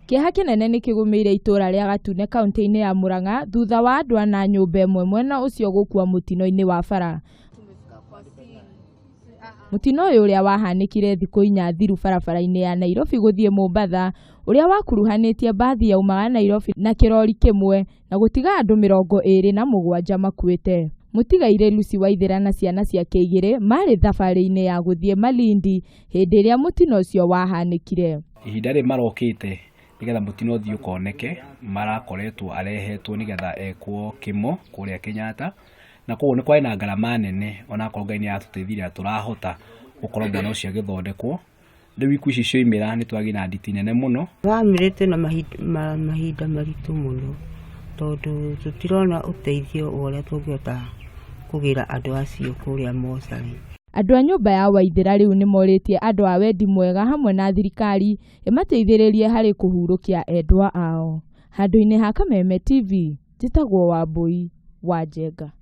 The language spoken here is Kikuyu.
Kĩeha kĩnene nĩ kĩgũmĩire itũra rĩa Gatune kaunti-inĩ ya Murang'a thutha wa andũ ana nyũmba ĩmwe mwena ũcio gũkua mũtino-inĩ wa bara. Mũtino ũyũ ũrĩa wahanĩkire thikũ 4 thiru barabara-inĩ ya Nairobi gũthiĩ Mombasa, ũrĩa wakuruhanĩtie mbathi yaumaga Nairobi na kĩrori kĩmwe na gũtiga andũ 27 makuĩte. Mũtigaire Lucy Waithera na ciana ciake 2 marĩ thabarĩ-inĩ ya gũthiĩ Malindi hĩndĩ ĩrĩa mũtino ũcio wahanĩkire. Ihinda rĩ marokĩte nigetha mũtino ũthiĩ ũkoneke, marakoretwo arehetwo nigetha ekwo kĩmo kũrĩa Kenyatta, na koguo nĩ kwarĩ na ngarama nene ona korwo Ngai nĩ aratũteithirie turahota gũkorwo mwana ũcio agĩthondekwo. Rĩu ikuũ ici cioimĩra nĩ twagĩa na nditi nene mũno. Wamirĩte na mahinda maritũ mũno tondũ tũtirona ũteithio ũrĩa tũngĩhota kũgĩra andũ acio kũrĩa mocarĩ. Andũ a nyũmba ya Waithera rĩu nĩ morĩtie andũ a wendi mwega hamwe na thirikari ĩmateithĩrĩrie harĩ kũhurũkia endwa ao. Handũ-inĩ ha Kameme TV, njĩtagwo Wambui wa Njenga.